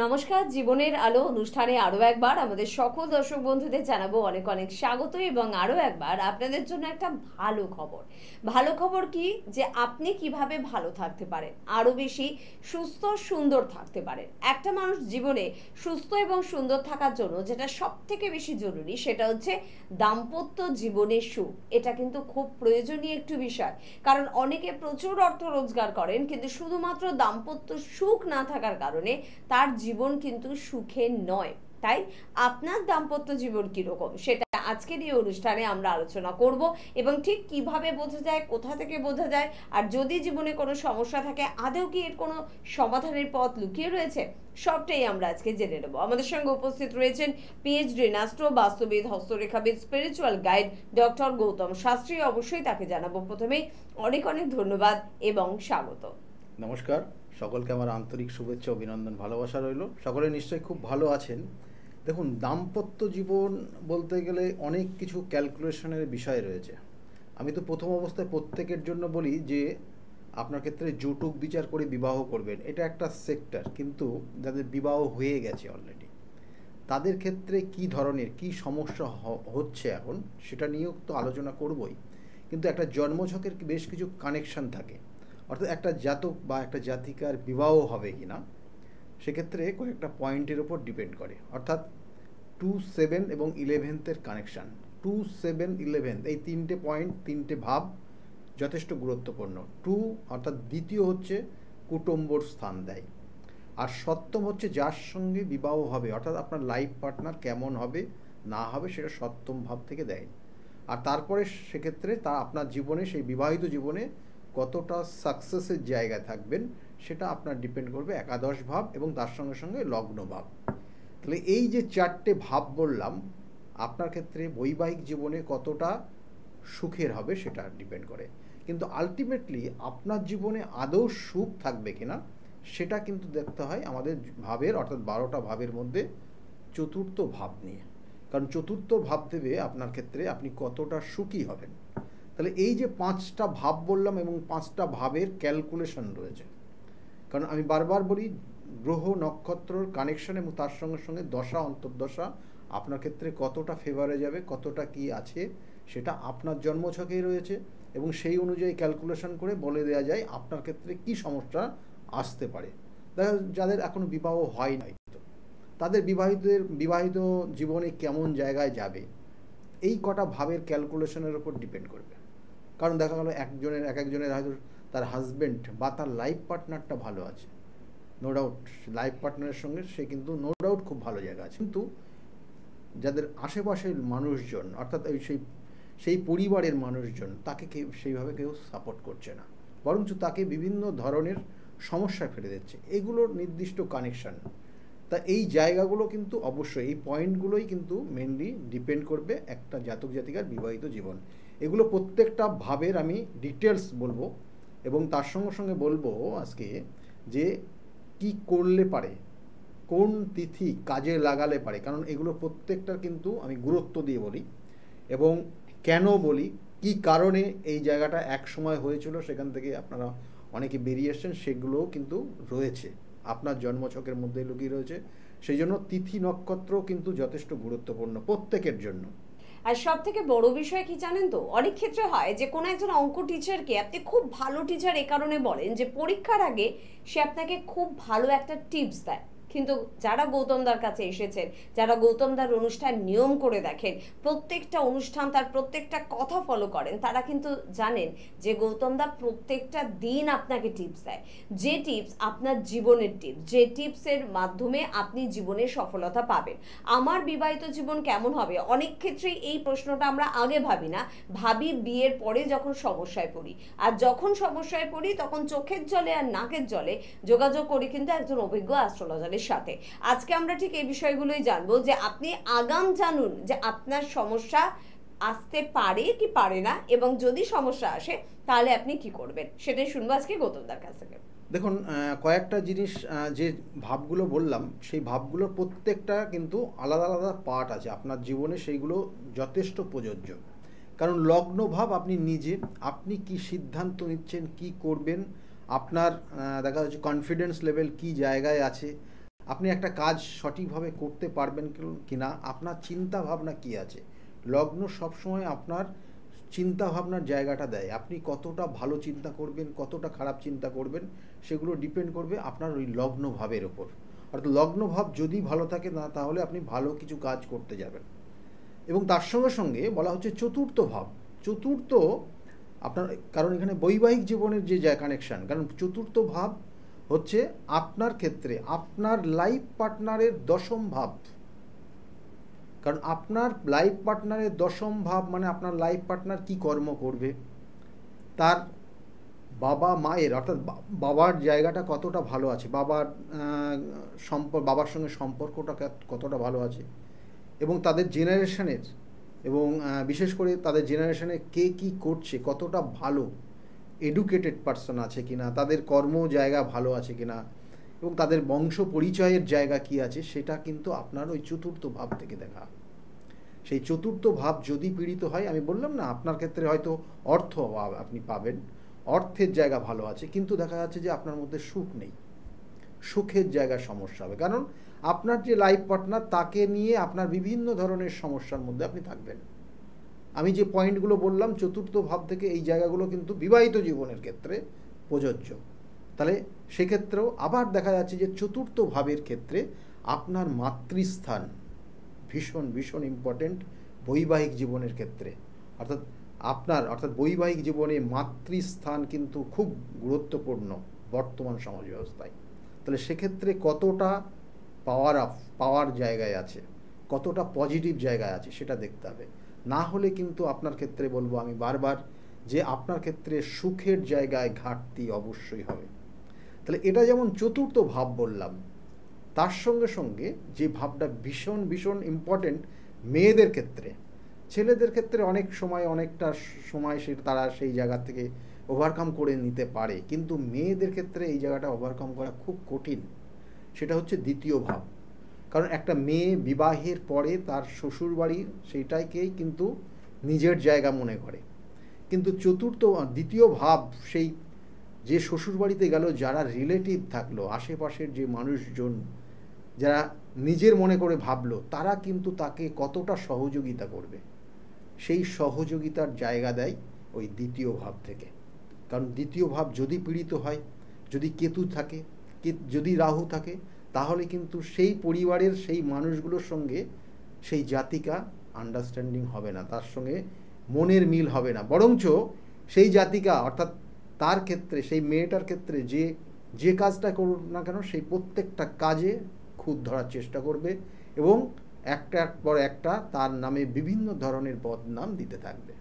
নমস্কার, জীবনের আলো অনুষ্ঠানে আরো একবার আমাদের সকল দর্শক বন্ধুদের জানাবো অনেক অনেক স্বাগত। এবং আরো একবার আপনাদের জন্য একটা ভালো খবর কি যে আপনি কিভাবে ভালো থাকতে পারেন, আরো বেশি সুস্থ সুন্দর থাকতে পারেন। একটা মানুষ জীবনে সুস্থ এবং সুন্দর থাকার জন্য যেটা সব থেকে বেশি জরুরি সেটা হচ্ছে দাম্পত্য জীবনের সুখ। এটা কিন্তু খুব প্রয়োজনীয় একটি বিষয়, কারণ অনেকে প্রচুর অর্থ রোজগার করেন কিন্তু শুধুমাত্র দাম্পত্য সুখ না থাকার কারণে তার জীবন কিন্তু সুখের নয়। তাই আপনার দাম্পত্য জীবন কিরকম সেটা আজকের এই অনুষ্ঠানে আমরা আলোচনা করব, এবং ঠিক কিভাবে বোঝা যায়, কোথা থেকে বোঝা যায়, আর যদি জীবনে কোনো সমস্যা থাকে আদৌ কি এর কোনো সমাধানের পথ লুকিয়ে রয়েছে, সবটাই আমরা আজকে জেনে নেব। আমাদের সঙ্গে উপস্থিত রয়েছেন পিএইচডি নাস্ট্রো, বাস্তুবিদ, হস্তরেখাবিদ, spiritual guide doctor Gautam Shastri. অবশ্যই তাকে জানাবো প্রথমেই অনেক অনেক ধন্যবাদ এবং স্বাগত। নমস্কার, সকলকে আমার আন্তরিক শুভেচ্ছা, অভিনন্দন, ভালোবাসা রইল। সকলে নিশ্চয়ই খুব ভালো আছেন। দেখুন, দাম্পত্য জীবন বলতে গেলে অনেক কিছু ক্যালকুলেশনের বিষয় রয়েছে। আমি তো প্রথম অবস্থায় প্রত্যেকের জন্য বলি যে আপনার ক্ষেত্রে যৌতুক বিচার করে বিবাহ করবেন, এটা একটা সেক্টর। কিন্তু যাদের বিবাহ হয়ে গেছে অলরেডি, তাদের ক্ষেত্রে কি ধরনের কি সমস্যা হচ্ছে এখন সেটা নিয়েও তো আলোচনা করবই। কিন্তু একটা জন্মছকের বেশ কিছু কানেকশন থাকে, অর্থাৎ একটা জাতক বা একটা জাতিকার বিবাহ হবে কি না সেক্ষেত্রে কয়েকটা পয়েন্টের ওপর ডিপেন্ড করে। অর্থাৎ 2, 7 এবং 11 কানেকশান, 2, 7, 11 এই তিনটে পয়েন্ট, তিনটে ভাব যথেষ্ট গুরুত্বপূর্ণ। 2 অর্থাৎ দ্বিতীয় হচ্ছে কুটুম্বর স্থান দেয়, আর সপ্তম হচ্ছে যার সঙ্গে বিবাহ হবে, অর্থাৎ আপনার লাইফ পার্টনার কেমন হবে না হবে সেটা সপ্তম ভাব থেকে দেয়। আর তারপরে সেক্ষেত্রে তা আপনার জীবনে, সেই বিবাহিত জীবনে কতটা সাকসেসের জায়গায় থাকবেন সেটা আপনার ডিপেন্ড করবে একাদশ ভাব এবং তার সঙ্গে সঙ্গে লগ্ন ভাব। তাহলে এই যে চারটে ভাব বললাম, আপনার ক্ষেত্রে বৈবাহিক জীবনে কতটা সুখের হবে সেটা ডিপেন্ড করে। কিন্তু আলটিমেটলি আপনার জীবনে আদৌ সুখ থাকবে কিনা সেটা কিন্তু দেখতে হয় আমাদের ভাবের, অর্থাৎ 12টা ভাবের মধ্যে চতুর্থ ভাব নিয়ে। কারণ চতুর্থ ভাব দেবে আপনার ক্ষেত্রে আপনি কতটা সুখী হবেন। তাহলে এই যে 5টা ভাব বললাম এবং 5টা ভাবের ক্যালকুলেশন রয়েছে। কারণ আমি বারবার বলি, গ্রহ নক্ষত্রর কানেকশন এবং তার সঙ্গে সঙ্গে দশা অন্তর্দশা আপনার ক্ষেত্রে কতটা ফেভারে যাবে, কতটা কি আছে সেটা আপনার জন্মছকেই রয়েছে, এবং সেই অনুযায়ী ক্যালকুলেশন করে বলে দেওয়া যায় আপনার ক্ষেত্রে কি সমস্যা আসতে পারে। দেখা যাদের এখনো বিবাহ হয় নাই, তাদের বিবাহিত জীবনে কেমন জায়গায় যাবে এই কটা ভাবের ক্যালকুলেশনের উপর ডিপেন্ড করবে। কারণ দেখা গেল একজনের হয়তো তার হাজব্যান্ড বা তার লাইফ পার্টনারটা ভালো আছে, নো ডাউট লাইফ পার্টনারের সঙ্গে সে কিন্তু নো ডাউট খুব ভালো জায়গা আছে, কিন্তু যাদের আশেপাশের মানুষজন, অর্থাৎ সেই পরিবারের মানুষজন তাকে সেইভাবে কেউ সাপোর্ট করছে না, বরঞ্চ তাকে বিভিন্ন ধরনের সমস্যায় ফেলে দিচ্ছে। এগুলোর নির্দিষ্ট কানেকশান, তা এই জায়গাগুলো কিন্তু অবশ্যই, এই পয়েন্টগুলোই কিন্তু মেনলি ডিপেন্ড করবে একটা জাতক জাতিকার বিবাহিত জীবন। এগুলো প্রত্যেকটা ভাবের আমি ডিটেলস বলবো, এবং তার সঙ্গে সঙ্গে বলবো আজকে যে কি করলে পারে, কোন তিথি কাজে লাগালে পারে। কারণ এগুলো প্রত্যেকটার কিন্তু আমি গুরুত্ব দিয়ে বলি, এবং কেন বলি, কি কারণে এই জায়গাটা এক সময় হয়েছিল সেখান থেকে আপনারা অনেকে বেরিয়ে এসছেন, সেগুলোও কিন্তু রয়েছে আপনার জন্মছকের মধ্যে লুকিয়ে রয়েছে। সেই জন্য তিথি নক্ষত্র কিন্তু যথেষ্ট গুরুত্বপূর্ণ প্রত্যেকের জন্য। আর সব থেকে বড় বিষয় কি জানেন তো, অনেক ক্ষেত্রে হয় যে কোনো একজন অঙ্ক টিচারকে আপনি খুব ভালো টিচার এ কারণে বলেন যে পরীক্ষার আগে সে আপনাকে খুব ভালো একটা টিপস দেয়। কিন্তু যারা গৌতমদার কাছে এসেছেন, যারা গৌতমদার অনুষ্ঠান নিয়ম করে দেখেন, প্রত্যেকটা অনুষ্ঠান তার প্রত্যেকটা কথা ফলো করেন, তারা কিন্তু জানেন যে গৌতমদা প্রত্যেকটা দিন আপনাকে টিপস দেয়, যে টিপস আপনার জীবনের টিপস, যে টিপসের মাধ্যমে আপনি জীবনে সফলতা পাবেন। আমার বিবাহিত জীবন কেমন হবে, অনেক ক্ষেত্রেই এই প্রশ্নটা আমরা আগে ভাবি না, ভাবি বিয়ের পরে যখন সমস্যায় পড়ি। আর যখন সমস্যায় পড়ি তখন চোখের জলে আর নাকের জলে যোগাযোগ করি কিন্তু একজন অভিজ্ঞ অ্যাস্ট্রোলজারের সাথে। আজকে আমরা ঠিক এই বিষয়গুলোই জানবো যে আপনি আগাম জানুন যে আপনার সমস্যা আসতে পারে কি পারে না, এবং যদি সমস্যা আসে তাহলে আপনি কি করবেন, সেটাই শুনবো আজকে গৌতমদার কাছ থেকে। দেখুন, কয়েকটা জিনিস, যে ভাবগুলো বললাম সেই ভাবগুলোর প্রত্যেকটা কিন্তু আলাদা আলাদা পার্ট আছে আপনার জীবনে, সেইগুলো যথেষ্ট প্রযোজ্য। কারণ লগ্ন ভাব আপনি নিজে, আপনি কি সিদ্ধান্ত নিচ্ছেন, কি করবেন, আপনার দেখা যাচ্ছে কনফিডেন্স লেভেল কি জায়গায় আছে, আপনি একটা কাজ সঠিকভাবে করতে পারবেন কিনা, আপনার চিন্তা ভাবনা কী আছে। লগ্ন সবসময় আপনার চিন্তা ভাবনার জায়গাটা দেয়। আপনি কতটা ভালো চিন্তা করবেন, কতটা খারাপ চিন্তা করবেন, সেগুলো ডিপেন্ড করবে আপনার ওই লগ্ন ভাবের ওপর। অর্থাৎ লগ্ন ভাব যদি ভালো থাকে না, তাহলে আপনি ভালো কিছু কাজ করতে যাবেন। এবং তার সঙ্গে সঙ্গে বলা হচ্ছে চতুর্থ ভাব। চতুর্থ আপনার, কারণ এখানে বৈবাহিক জীবনের যে কানেকশান, কারণ চতুর্থ ভাব হচ্ছে আপনার ক্ষেত্রে আপনার লাইফ পার্টনারের দশম ভাব। কারণ আপনার লাইফ পার্টনারের দশম ভাব মানে আপনার লাইফ পার্টনার কি কর্ম করবে, তার বাবা মায়ের অর্থাৎ বাবার জায়গাটা কতটা ভালো আছে, বাবার সঙ্গে সম্পর্কটা কতটা ভালো আছে, এবং তাদের জেনারেশনের, এবং বিশেষ করে তাদের জেনারেশনে কে কী করছে, কতটা ভালো এডুকেটেড পার্সন আছে কিনা, তাদের কর্ম জায়গা ভালো আছে কিনা, এবং তাদের বংশ পরিচয়ের জায়গা কি আছে, সেটা কিন্তু আপনার ওই চতুর্থ ভাব থেকে দেখা। সেই চতুর্থ ভাব যদি পীড়িত হয়, আমি বললাম না আপনার ক্ষেত্রে হয়তো অর্থ আপনি পাবেন, অর্থের জায়গা ভালো আছে, কিন্তু দেখা যাচ্ছে যে আপনার মধ্যে সুখ নেই, সুখের জায়গার সমস্যা হবে। কারণ আপনার যে লাইফ পার্টনার, তাকে নিয়ে আপনার বিভিন্ন ধরনের সমস্যার মধ্যে আপনি থাকবেন। আমি যে পয়েন্টগুলো বললাম চতুর্থ ভাব থেকে, এই জায়গাগুলো কিন্তু বিবাহিত জীবনের ক্ষেত্রে প্রযোজ্য। তাহলে সেক্ষেত্রেও আবার দেখা যাচ্ছে যে চতুর্থ ভাবের ক্ষেত্রে আপনার মাতৃস্থান ভীষণ ভীষণ ইম্পর্টেন্ট বৈবাহিক জীবনের ক্ষেত্রে। অর্থাৎ বৈবাহিক জীবনে মাতৃস্থান কিন্তু খুব গুরুত্বপূর্ণ বর্তমান সমাজ ব্যবস্থায়। তাহলে সেক্ষেত্রে কতটা পাওয়ার জায়গায় আছে, কতটা পজিটিভ জায়গায় আছে, সেটা দেখতে হবে। না হলে কিন্তু আপনার ক্ষেত্রে বলবো আমি বারবার, যে আপনার ক্ষেত্রে সুখের জায়গায় ঘাটতি অবশ্যই হবে। তাহলে এটা যেমন চতুর্থ ভাব বললাম, তার সঙ্গে সঙ্গে যে ভাবটা ভীষণ ভীষণ ইম্পর্টেন্ট মেয়েদের ক্ষেত্রে, ছেলেদের ক্ষেত্রে অনেকটা সময় তারা সেই জায়গা থেকে ওভারকাম করে নিতে পারে, কিন্তু মেয়েদের ক্ষেত্রে এই জায়গাটা ওভারকাম করা খুব কঠিন। সেটা হচ্ছে দ্বিতীয় ভাব। কারণ একটা মেয়ে বিবাহের পরে তার শ্বশুরবাড়ির সেইটাকেই কিন্তু নিজের জায়গা মনে করে, কিন্তু দ্বিতীয় ভাব সেই যে শ্বশুরবাড়িতে গেল, যারা রিলেটিভ থাকলো, আশেপাশের যে মানুষজন যারা নিজের মনে করে ভাবলো, তারা কিন্তু তাকে কতটা সহযোগিতা করবে, সেই সহযোগিতার জায়গা দেয় ওই দ্বিতীয় ভাব থেকে। কারণ দ্বিতীয় ভাব যদি পীড়িত হয়, যদি কেতু থাকে, যদি রাহু থাকে, তাহলে কিন্তু সেই পরিবারের সেই মানুষগুলোর সঙ্গে সেই জাতিকা আন্ডারস্ট্যান্ডিং হবে না, তার সঙ্গে মনের মিল হবে না। বরঞ্চ সেই জাতিকা অর্থাৎ তার ক্ষেত্রে, সেই মেয়েটার ক্ষেত্রে যে কাজটা করুক না কেন, সেই প্রত্যেকটা কাজে খুঁত ধরার চেষ্টা করবে, এবং একটার পর একটা তার নামে বিভিন্ন ধরনের বদনাম দিতে থাকবে।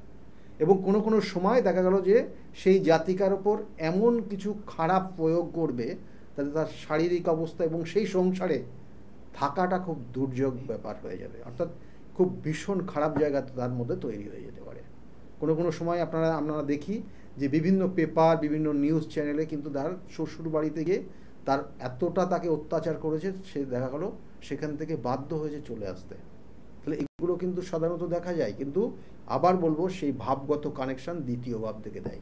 এবং কোনো সময় দেখা গেল যে সেই জাতিকার ওপর এমন কিছু খারাপ প্রয়োগ করবে, তাতে তার শারীরিক অবস্থা এবং সেই সংসারে থাকাটা খুব দুর্যোগ ব্যাপার হয়ে যাবে। অর্থাৎ খুব ভীষণ খারাপ জায়গা তার মধ্যে তৈরি হয়ে যেতে পারে। কোনো সময় আমরা দেখি যে বিভিন্ন পেপার, বিভিন্ন নিউজ চ্যানেলে কিন্তু তার শ্বশুর বাড়িতে গিয়ে তার এতটা তাকে অত্যাচার করেছে, সে দেখা গেল সেখান থেকে বাধ্য হয়েছে চলে আসতে। তাহলে এগুলো কিন্তু সাধারণত দেখা যায়, কিন্তু আবার বলবো সেই ভাবগত কানেকশন দ্বিতীয় ভাব থেকে দেয়।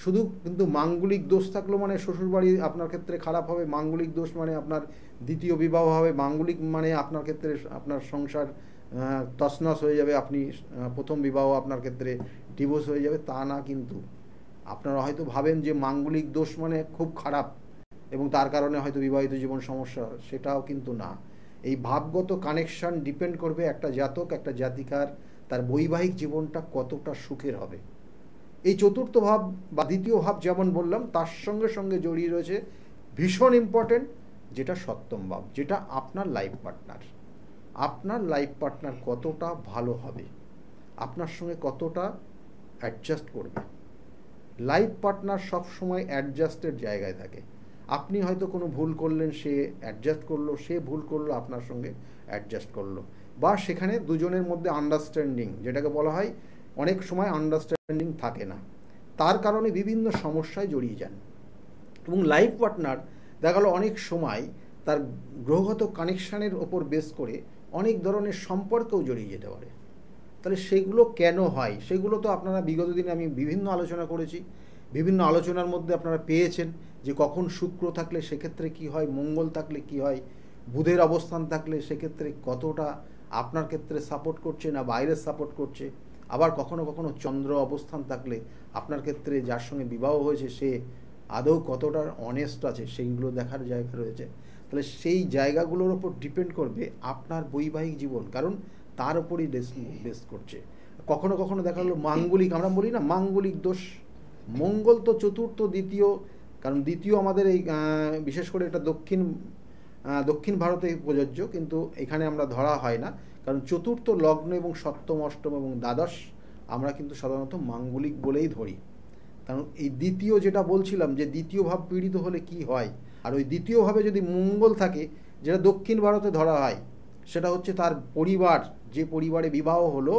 শুধু কিন্তু মাঙ্গলিক দোষ থাকলো মানে শ্বশুরবাড়ি আপনার ক্ষেত্রে খারাপ হবে, মাঙ্গলিক দোষ মানে আপনার দ্বিতীয় বিবাহ হবে, মাঙ্গলিক মানে আপনার ক্ষেত্রে আপনার সংসার তছনছ হয়ে যাবে, আপনি প্রথম বিবাহ আপনার ক্ষেত্রে ডিভোর্স হয়ে যাবে, তা না। কিন্তু আপনারা হয়তো ভাবেন যে মাঙ্গলিক দোষ মানে খুব খারাপ এবং তার কারণে হয়তো বিবাহিত জীবন সমস্যা, সেটাও কিন্তু না। এই ভাবগত কানেকশন ডিপেন্ড করবে একটা জাতক, একটা জাতিকার তার বৈবাহিক জীবনটা কতটা সুখের হবে। এই চতুর্থ ভাব বা দ্বিতীয় ভাব যেমন বললাম, তার সঙ্গে সঙ্গে জড়িয়ে রয়েছে ভীষণ ইম্পর্টেন্ট যেটা সপ্তম ভাব, যেটা আপনার লাইফ পার্টনার। আপনার লাইফ পার্টনার কতটা ভালো হবে, আপনার সঙ্গে কতটা অ্যাডজাস্ট করবে। লাইফ পার্টনার সবসময় অ্যাডজাস্টের জায়গায় থাকে। আপনি হয়তো কোনো ভুল করলেন, সে অ্যাডজাস্ট করলো, সে ভুল করলো আপনার সঙ্গে অ্যাডজাস্ট করলো, বা সেখানে দুজনের মধ্যে আন্ডারস্ট্যান্ডিং, যেটাকে বলা হয়, অনেক সময় আন্ডারস্ট্যান্ডিং থাকে না, তার কারণে বিভিন্ন সমস্যায় জড়িয়ে যান। এবং লাইফ পার্টনার দেখা গেল অনেক সময় তার গ্রহগত কানেকশানের ওপর বেস করে অনেক ধরনের সম্পর্কেও জড়িয়ে যেতে পারে। তাহলে সেগুলো কেন হয়, সেগুলো তো আপনারা বিগত দিনে আমি বিভিন্ন আলোচনা করেছি, বিভিন্ন আলোচনার মধ্যে আপনারা পেয়েছেন যে কখন শুক্র থাকলে সেক্ষেত্রে কি হয়, মঙ্গল থাকলে কি হয়, বুধের অবস্থান থাকলে সেক্ষেত্রে কতটা আপনার ক্ষেত্রে সাপোর্ট করছে না বাইরের সাপোর্ট করছে, আবার কখনো কখনো চন্দ্র অবস্থান থাকলে আপনার ক্ষেত্রে যার সঙ্গে বিবাহ হয়েছে সে আদৌ কতটা অনেস্ট আছে সেইগুলো দেখার জায়গা রয়েছে। তাহলে সেই জায়গাগুলোর ওপর ডিপেন্ড করবে আপনার বৈবাহিক জীবন, কারণ তার ওপরই বেস করছে। কখনো কখনো দেখা গেলো মাঙ্গলিক, আমরা বলি না মাঙ্গলিক দোষ, মঙ্গল তো চতুর্থ দ্বিতীয়, কারণ দ্বিতীয় আমাদের এই বিশেষ করে এটা দক্ষিণ ভারতে প্রযোজ্য, কিন্তু এখানে আমরা ধরা হয় না, কারণ চতুর্থ লগ্ন এবং সপ্তম অষ্টম এবং দ্বাদশ আমরা কিন্তু সাধারণত মাঙ্গলিক বলেই ধরি। কারণ এই দ্বিতীয় যেটা বলছিলাম যে দ্বিতীয় ভাব পীড়িত হলে কি হয়, আর ওই দ্বিতীয় ভাবে যদি মঙ্গল থাকে, যেটা দক্ষিণ ভারতে ধরা হয়, সেটা হচ্ছে তার পরিবার, যে পরিবারে বিবাহ হলো,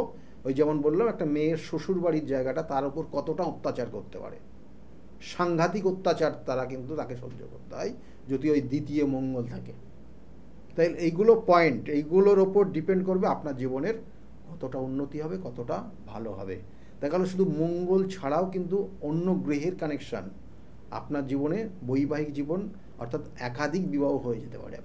ওই যেমন বললাম একটা মেয়ের শ্বশুর বাড়ির জায়গাটা, তার উপর কতটা অত্যাচার করতে পারে, সাংঘাতিক অত্যাচার তারা কিন্তু তাকে সহ্য করতে হয় যদি ওই দ্বিতীয় মঙ্গল থাকে। তাই এইগুলো পয়েন্ট, এইগুলোর ওপর ডিপেন্ড করবে আপনার জীবনের কতটা উন্নতি হবে, কতটা ভালো হবে। দেখা গেল শুধু মঙ্গল ছাড়াও কিন্তু অন্য গ্রহের কানেকশান আপনার জীবনে, বৈবাহিক জীবন অর্থাৎ একাধিক বিবাহ হয়ে যেতে পারে।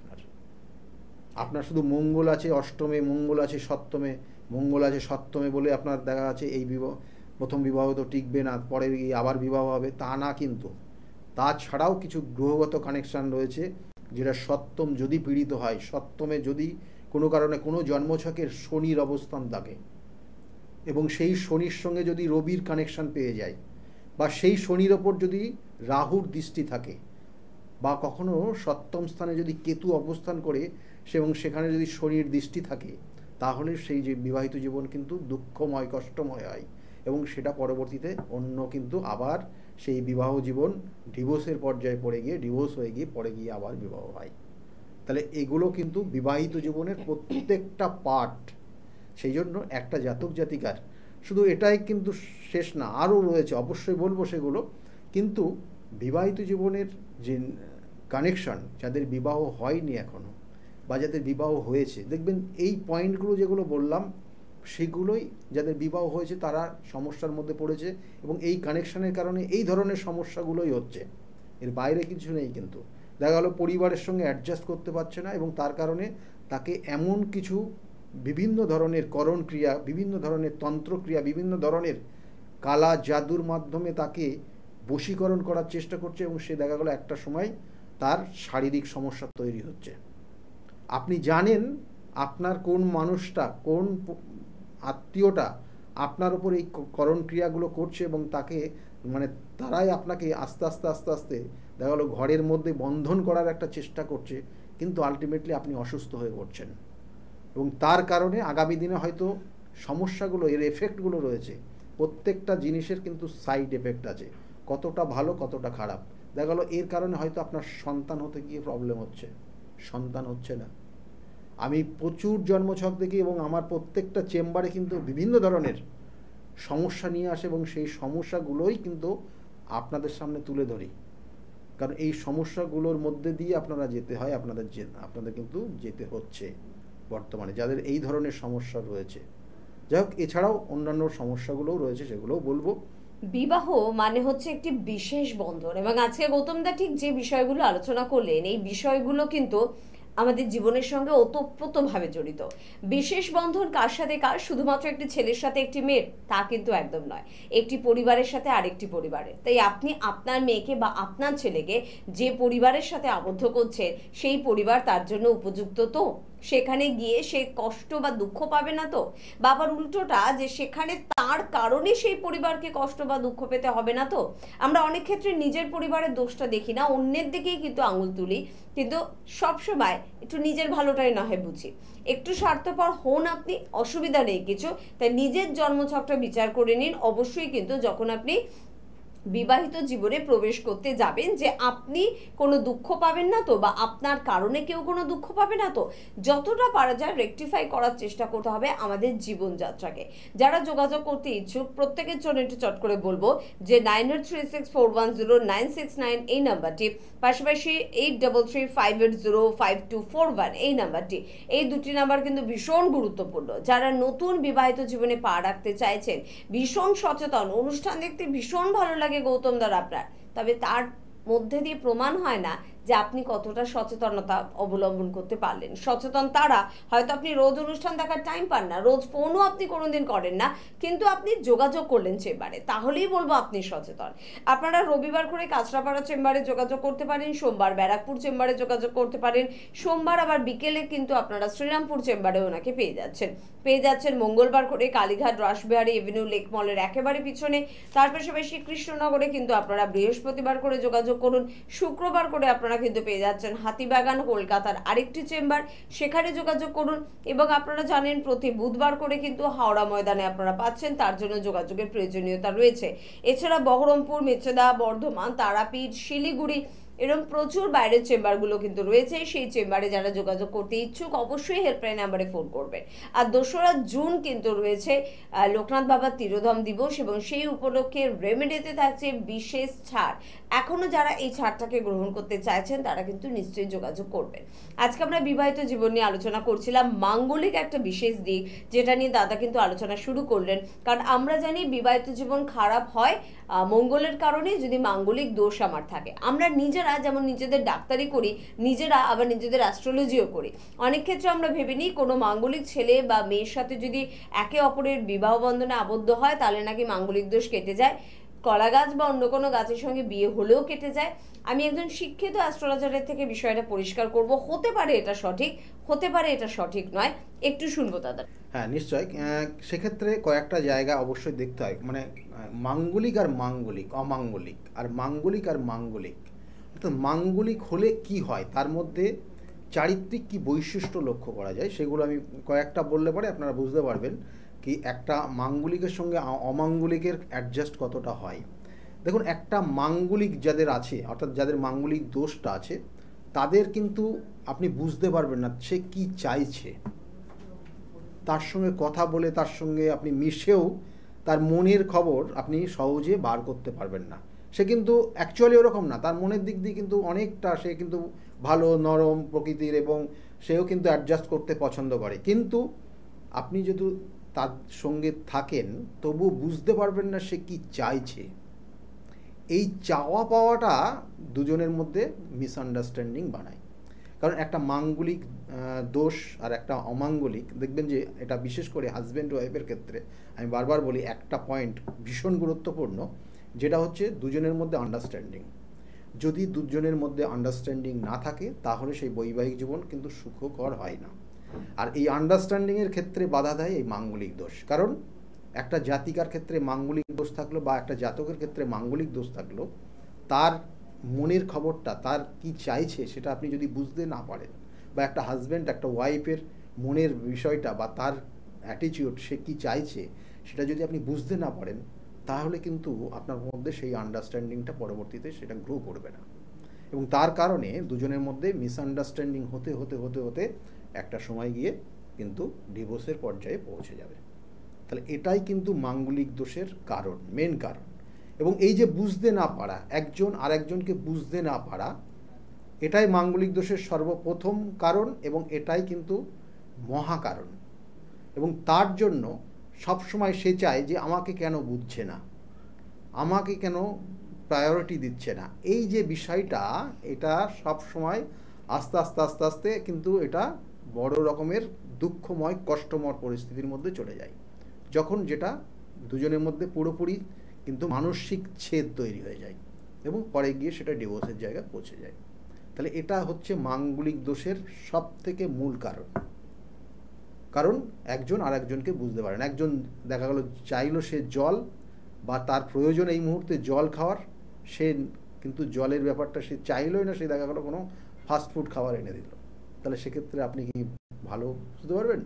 আপনার শুধু মঙ্গল আছে অষ্টমে, মঙ্গল আছে সপ্তমে, মঙ্গল আছে সপ্তমে বলে আপনার দেখা আছে এই প্রথম বিবাহ তো টিকবে না, পরে গিয়ে আবার বিবাহ হবে, তা না। কিন্তু তাছাড়াও কিছু গ্রহগত কানেকশান রয়েছে, যেটা সপ্তম যদি পীড়িত হয়, সপ্তমে যদি কোনো কারণে কোনো জন্মছকের শনির অবস্থান থাকে এবং সেই শনির সঙ্গে যদি রবির কানেকশান পেয়ে যায়, বা সেই শনির ওপর যদি রাহুর দৃষ্টি থাকে, বা কখনো সপ্তম স্থানে যদি কেতু অবস্থান করে এবং সেখানে যদি শনির দৃষ্টি থাকে, তাহলে সেই যে বিবাহিত জীবন কিন্তু দুঃখময়, কষ্টময় হয়, এবং সেটা পরবর্তীতে অন্য কিন্তু আবার সেই বিবাহ জীবন ডিভোর্সের পর্যায়ে পড়ে গিয়ে, ডিভোর্স হয়ে গিয়ে পরে গিয়ে আবার বিবাহ হয়। তাহলে এগুলো কিন্তু বিবাহিত জীবনের প্রত্যেকটা পার্ট। সেই জন্য একটা জাতক জাতিকার শুধু এটাই কিন্তু শেষ না, আরও রয়েছে, অবশ্যই বলবো সেগুলো। কিন্তু বিবাহিত জীবনের যে কানেকশন, যাদের বিবাহ হয়নি এখনও বা যাদের বিবাহ হয়েছে, দেখবেন এই পয়েন্টগুলো যেগুলো বললাম সেগুলোই, যাদের বিবাহ হয়েছে তারা সমস্যার মধ্যে পড়েছে, এবং এই কানেকশনের কারণে এই ধরনের সমস্যাগুলোই হচ্ছে, এর বাইরে কিছু নেই। কিন্তু দেখা গেলো পরিবারের সঙ্গে অ্যাডজাস্ট করতে পারছে না, এবং তার কারণে তাকে এমন কিছু বিভিন্ন ধরনের করণ ক্রিয়া, বিভিন্ন ধরনের তন্ত্রক্রিয়া, বিভিন্ন ধরনের কালা জাদুর মাধ্যমে তাকে বশীকরণ করার চেষ্টা করছে, এবং সে দেখা গেলো একটা সময় তার শারীরিক সমস্যা তৈরি হচ্ছে। আপনি জানেন আপনার কোন মানুষটা, কোন আত্মীয়টা আপনার উপর এই করণ ক্রিয়াগুলো করছে, এবং তাকে মানে তারাই আপনাকে আস্তে আস্তে আস্তে আস্তে দেখা গেলো ঘরের মধ্যে বন্ধন করার একটা চেষ্টা করছে, কিন্তু আলটিমেটলি আপনি অসুস্থ হয়ে পড়ছেন, এবং তার কারণে আগামী দিনে হয়তো সমস্যাগুলো, এর এফেক্টগুলো রয়েছে। প্রত্যেকটা জিনিসের কিন্তু সাইড এফেক্ট আছে, কতটা ভালো কতটা খারাপ। দেখা গেলো এর কারণে হয়তো আপনার সন্তান হতে গিয়ে প্রবলেম হচ্ছে, সন্তান হচ্ছে না। আমি প্রচুর জন্মছক দেখি, এবং আমার প্রত্যেকটা চেম্বারে কিন্তু বিভিন্ন ধরনের সমস্যা নিয়ে আসে, এবং সেই সমস্যাগুলোই কিন্তু আপনাদের সামনে তুলে ধরি, কারণ এই সমস্যাগুলোর মধ্যে দিয়ে আপনারা যেতে হয়, আপনাদের কিন্তু যেতে হচ্ছে বর্তমানে, যাদের এই ধরনের সমস্যা রয়েছে। যাই হোক, এছাড়াও অন্যান্য সমস্যাগুলোও রয়েছে, সেগুলোও বলবো। বিবাহ মানে হচ্ছে একটি বিশেষ বন্ধন, এবং আজকে গৌতমদা ঠিক যে বিষয়গুলো আলোচনা করলেন, এই বিষয়গুলো কিন্তু আমাদের জীবনের সঙ্গে ওতপ্রোতভাবে জড়িত। বিশেষ বন্ধন কার সাথে কার? শুধুমাত্র একটি ছেলের সাথে একটি মেয়ের, তা কিন্তু একদম নয়, একটি পরিবারের সাথে আরেকটি পরিবারের। তাই আপনি আপনার মেয়েকে বা আপনার ছেলেকে যে পরিবারের সাথে আবদ্ধ করছেন, সেই পরিবার তার জন্য উপযুক্ত তো? সেখানে গিয়ে সে কষ্ট বা দুঃখ পাবে না তো? বা আবার উল্টোটা, যে সেখানে তার কারণে সেই পরিবারকে কষ্ট বা দুঃখ পেতে হবে না তো? আমরা অনেক ক্ষেত্রে নিজের পরিবারের দোষটা দেখি না, অন্যের দিকেই কিন্তু আঙুল তুলি, কিন্তু সবসময় একটু নিজের ভালোটাই না হয় বুঝি। একটু স্বার্থপর হন আপনি, অসুবিধা নেই কিছু, তাই নিজের জন্মছকটা বিচার করে নিন। অবশ্যই কিন্তু যখন আপনি বিবাহিত জীবনে প্রবেশ করতে যাবেন, যে আপনি কোনো দুঃখ পাবেন না তো, বা আপনার কারণে কেউ কোনো দুঃখ পাবে না তো? যতটা পারা যায় রেকটিফাই করার চেষ্টা করতে হবে আমাদের জীবনযাত্রাকে। যারা যোগাযোগ করতে ইচ্ছুক প্রত্যেকের জন্য একটু চট করে বলবো যে 9836410969 এই নাম্বারটি, পাশাপাশি 8335805241 এই নাম্বারটি, এই দুটি নাম্বার কিন্তু ভীষণ গুরুত্বপূর্ণ। যারা নতুন বিবাহিত জীবনে পা রাখতে চাইছেন, ভীষণ সচেতন, অনুষ্ঠান দেখতে ভীষণ ভালো লাগে গৌতম দার আপনার, তবে তার মধ্যে দিয়ে প্রমাণ হয় না যে আপনি কতটা সচেতনতা অবলম্বন করতে পারলেন। সচেতন তারা, হয়তো আপনি রোজ অনুষ্ঠান দেখার টাইম পান না, রোজ ফোনও আপনি কোনোদিন করেন না, কিন্তু আপনি যোগাযোগ করলেন চেম্বারে, তাহলেই বলবো আপনি সচেতন। আপনারা রবিবার করে কাঁচরাপাড়া চেম্বারে যোগাযোগ করতে পারেন, সোমবার ব্যারাকপুর চেম্বারে যোগাযোগ করতে পারেন, সোমবার আবার বিকেলে কিন্তু আপনারা শ্রীরামপুর চেম্বারে ওনাকে পেয়ে যাচ্ছেন মঙ্গলবার করে কালীঘাট রাসবিহারী এভিনিউ লেক মলের একেবারে পিছনে। তার পাশাপাশি কৃষ্ণনগরে কিন্তু আপনারা বৃহস্পতিবার করে যোগাযোগ করুন, শুক্রবার করে আপনারা কিন্তু পেয়ে যাচ্ছেন হাতিবাগান কলকাতার আরেকটি চেম্বার, সেখানে যোগাযোগ করুন। এবং আপনারা জানেন প্রতি বুধবার করে কিন্তু হাওড়া ময়দানে আপনারা পাচ্ছেন, তার জন্য যোগাযোগের প্রয়োজনীয়তা রয়েছে। এছাড়া বহরমপুর, মেচেদা, বর্ধমান, তারাপীঠ, শিলিগুড়ি এরকম প্রচুর বাইরের চেম্বারগুলো কিন্তু রয়েছে। সেই চেম্বারে যারা যোগাযোগ করতে ইচ্ছুক অবশ্যই হেল্পলাইন নাম্বারে ফোন করবেন। আর 2রা জুন কিন্তু রয়েছে লোকনাথ বাবার তিরোধাম দিবস, এবং সেই উপলক্ষে রেমেডিতে থাকছে বিশেষ ছাড়। এখনো যারা এই ছাড়টাকে গ্রহণ করতে চাইছেন তারা কিন্তু নিশ্চয়ই যোগাযোগ করবেন। আজকে আমরা বিবাহিত জীবন নিয়ে আলোচনা করছিলাম, মাঙ্গলিক একটা বিশেষ দিক যেটা নিয়ে দাদা কিন্তু আলোচনা শুরু করলেন। কারণ আমরা জানি বিবাহিত জীবন খারাপ হয় মঙ্গলের কারণে, যদি মাঙ্গলিক দোষ আমার থাকে। আমরা নিজেরা যেমন নিজেদের ডাক্তারি করি, নিজেরা আবার নিজেদের অ্যাস্ট্রোলজিও করি। অনেক ক্ষেত্রে আমরা ভেবে নিই কোনো মাঙ্গলিক ছেলে বা মেয়ের সাথে যদি একে অপরের বিবাহ বন্ধনে আবদ্ধ হয় তাহলে নাকি মাঙ্গলিক দোষ কেটে যায়, কলা গাছ বা অন্য কোনো গাছের সঙ্গে বিয়ে হলেও কেটে যায়। আমি একজন শিক্ষিত অ্যাস্ট্রোলজারের থেকে বিষয়টা পরিষ্কার করব, হতে পারে এটা সঠিক, হতে পারে এটা সঠিক নয়, একটু শুনবো দাদা। হ্যাঁ, নিশ্চয়। সেক্ষেত্রে কয়েকটা জায়গা অবশ্যই দেখতে হয়, মানে মাঙ্গলিক আর মাঙ্গলিক, অমাঙ্গলিক আর মাঙ্গলিক আর মাঙ্গলিক। অর্থাৎ মাঙ্গলিক হলে কি হয়, তার মধ্যে চারিত্রিক কি বৈশিষ্ট্য লক্ষ্য করা যায়, সেগুলো আমি কয়েকটা বললে পরে আপনারা বুঝতে পারবেন কি একটা মাঙ্গলিকের সঙ্গে অমাঙ্গলিকের অ্যাডজাস্ট কতটা হয়। দেখুন, একটা মাঙ্গলিক যাদের আছে, অর্থাৎ যাদের মাঙ্গলিক দোষটা আছে, তাদের কিন্তু আপনি বুঝতে পারবেন না সে কি চাইছে। তার সঙ্গে কথা বলে, তার সঙ্গে আপনি মিশেও তার মনের খবর আপনি সহজে বার করতে পারবেন না। সে কিন্তু অ্যাকচুয়ালি ওরকম না, তার মনের দিক দিয়ে কিন্তু অনেকটা সে কিন্তু ভালো নরম প্রকৃতির, এবং সেও কিন্তু অ্যাডজাস্ট করতে পছন্দ করে। কিন্তু আপনি যদি তার সঙ্গে থাকেন তবু বুঝতে পারবেন না সে কি চাইছে। এই চাওয়া পাওয়াটা দুজনের মধ্যে মিসআন্ডারস্ট্যান্ডিং বানায়। কারণ একটা মাঙ্গলিক দোষ আর একটা অমাঙ্গলিক, দেখবেন যে এটা বিশেষ করে হাজব্যান্ড ওয়াইফের ক্ষেত্রে আমি বারবার বলি একটা পয়েন্ট ভীষণ গুরুত্বপূর্ণ, যেটা হচ্ছে দুজনের মধ্যে আন্ডারস্ট্যান্ডিং। যদি দুজনের মধ্যে আন্ডারস্ট্যান্ডিং না থাকে তাহলে সেই বৈবাহিক জীবন কিন্তু সুখকর হয় না। আর এই আন্ডারস্ট্যান্ডিংয়ের ক্ষেত্রে বাধা দেয় এই মাঙ্গলিক দোষ। কারণ একটা জাতিকার ক্ষেত্রে মাঙ্গলিক দোষ থাকলো বা একটা জাতকের ক্ষেত্রে মাঙ্গলিক দোষ থাকলো, তার মনের খবরটা, তার কি চাইছে সেটা আপনি যদি বুঝতে না পারেন, বা একটা হাজব্যান্ড একটা ওয়াইফের মনের বিষয়টা বা তার অ্যাটিটিউড, সে কি চাইছে সেটা যদি আপনি বুঝতে না পারেন, তাহলে কিন্তু আপনার মধ্যে সেই আন্ডারস্ট্যান্ডিংটা পরবর্তীতে সেটা গ্রো করবে না। এবং তার কারণে দুজনের মধ্যে মিসআন্ডারস্ট্যান্ডিং হতে হতে হতে হতে একটা সময় গিয়ে কিন্তু ডিভোর্সের পর্যায়ে পৌঁছে যাবে। তাহলে এটাই কিন্তু মাঙ্গলিক দোষের কারণ, মেন কারণ। এবং এই যে বুঝতে না পারা, একজন আরেকজনকে বুঝতে না পারা, এটাই মাঙ্গলিক দোষের সর্বপ্রথম কারণ, এবং এটাই কিন্তু মহা কারণ। এবং তার জন্য সবসময় সে চায় যে আমাকে কেন বুঝছে না, আমাকে কেন প্রায়োরিটি দিচ্ছে না। এই যে বিষয়টা, এটা সবসময় আস্তে আস্তে আস্তে আস্তে কিন্তু এটা বড় রকমের দুঃখময় কষ্টময় পরিস্থিতির মধ্যে চলে যায়, যখন যেটা দুজনের মধ্যে পুরোপুরি কিন্তু মানসিক ছেদ তৈরি হয়ে যায় এবং পরে গিয়ে সেটা ডিভোর্সের জায়গায় পৌঁছে যায়। তাহলে এটা হচ্ছে মাঙ্গলিক দোষের সব থেকে মূল কারণ। কারণ একজন আর একজনকে বুঝতে পারেন। একজন দেখা গেল চাইলো সে জল, বা তার প্রয়োজন এই মুহূর্তে জল খাওয়ার, সে কিন্তু জলের ব্যাপারটা সে চাইলোই না, সে দেখা গেলো কোনো ফাস্টফুড খাবার এনে দিল। তাহলে সেক্ষেত্রে আপনি কি ভালো বুঝতে পারবেন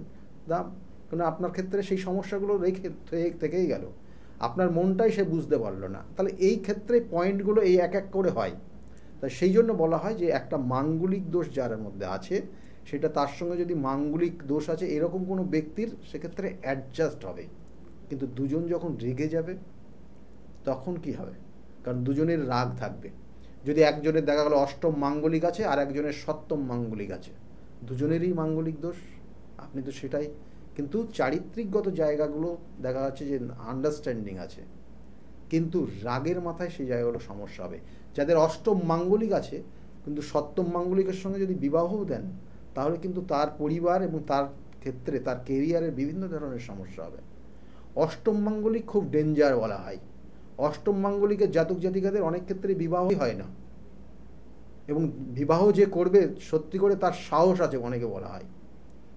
দাম? কারণ আপনার ক্ষেত্রে সেই সমস্যাগুলো থেকেই গেল, আপনার মনটাই সে বুঝতে পারলো না। তাহলে এই ক্ষেত্রে পয়েন্টগুলো এই এক এক করে হয়। তাই সেই জন্য বলা হয় যে একটা মাঙ্গলিক দোষ যার মধ্যে আছে, সেটা তার সঙ্গে যদি মাঙ্গলিক দোষ আছে এরকম কোনো ব্যক্তির, সেক্ষেত্রে অ্যাডজাস্ট হবে। কিন্তু দুজন যখন রেগে যাবে তখন কি হবে? কারণ দুজনের রাগ থাকবে। যদি একজনের দেখা গেল অষ্টম মাঙ্গলিক আছে আর একজনের সপ্তম মাঙ্গলিক আছে, দুজনেরই মাঙ্গলিক দোষ, আপনি তো সেটাই। কিন্তু চারিত্রিকগত জায়গাগুলো দেখা যাচ্ছে যে আন্ডারস্ট্যান্ডিং আছে, কিন্তু রাগের মাথায় সেই জায়গাগুলো সমস্যা হবে। যাদের অষ্টম মাঙ্গলিক আছে কিন্তু সপ্তম মাঙ্গলিকের সঙ্গে যদি বিবাহও দেন তাহলে কিন্তু তার পরিবার এবং তার ক্ষেত্রে তার কেরিয়ারের বিভিন্ন ধরনের সমস্যা হবে। অষ্টম মাঙ্গলিক খুব ডেঞ্জার বলা হয়। অষ্টম মাঙ্গলিকের জাতক জাতিকাদের অনেক ক্ষেত্রে বিবাহই হয় না, এবং বিবাহ যে করবে সত্যি করে তার সাহস আছে অনেকে বলা হয়।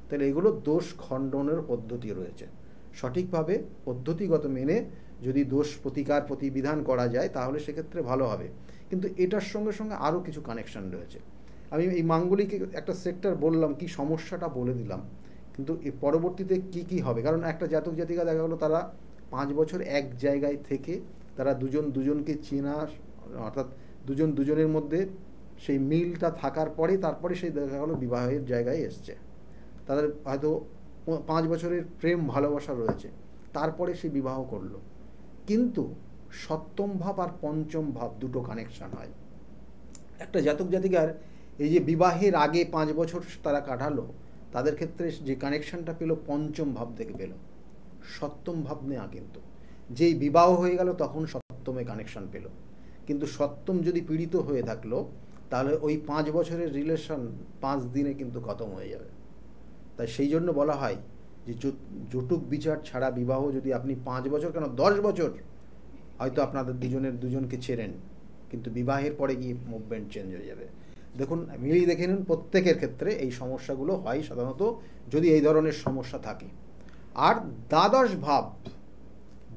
তাহলে এগুলো দোষ খণ্ডনের পদ্ধতি রয়েছে। সঠিকভাবে পদ্ধতিগত মেনে যদি দোষ প্রতিকার প্রতিবিধান করা যায় তাহলে সেক্ষেত্রে ভালো হবে। কিন্তু এটার সঙ্গে সঙ্গে আরও কিছু কানেকশন রয়েছে। আমি এই মাঙ্গলিকে একটা সেক্টর বললাম, কি সমস্যাটা বলে দিলাম, কিন্তু এর পরবর্তীতে কি কি হবে। কারণ একটা জাতক জাতিকা দেখা গেলো তারা 5 বছর এক জায়গায় থেকে তারা দুজন দুজনকে চেনা, অর্থাৎ দুজন দুজনের মধ্যে সেই মিলটা থাকার পরে তারপরে সেই দেখা গেলো বিবাহের জায়গায় এসছে। তাদের হয়তো 5 বছরের প্রেম ভালোবাসা রয়েছে, তারপরে সে বিবাহ করলো। কিন্তু সপ্তম ভাব আর পঞ্চম ভাব দুটো কানেকশান হয়। একটা জাতক জাতিকার এই যে বিবাহের আগে 5 বছর তারা কাটালো, তাদের ক্ষেত্রে যে কানেকশানটা পেলো পঞ্চম ভাব থেকে পেলো, সপ্তম ভাব নেয়া। কিন্তু যেই বিবাহ হয়ে গেল তখন সপ্তমে কানেকশান পেলো। কিন্তু সপ্তম যদি পীড়িত হয়ে থাকলো তাহলে ওই 5 বছরের রিলেশন 5 দিনে কিন্তু খতম হয়ে যাবে। তাই সেই জন্য বলা হয় যে জটুক বিচার ছাড়া বিবাহ যদি আপনি 5 বছর কেন 10 বছর হয়তো আপনাদের দুজনকে ছেড়েন, কিন্তু বিবাহের পরে গিয়ে মুভমেন্ট চেঞ্জ হয়ে যাবে। দেখুন, মিলিয়ে দেখে নিন, প্রত্যেকের ক্ষেত্রে এই সমস্যাগুলো হয় সাধারণত যদি এই ধরনের সমস্যা থাকে। আর দ্বাদশ ভাব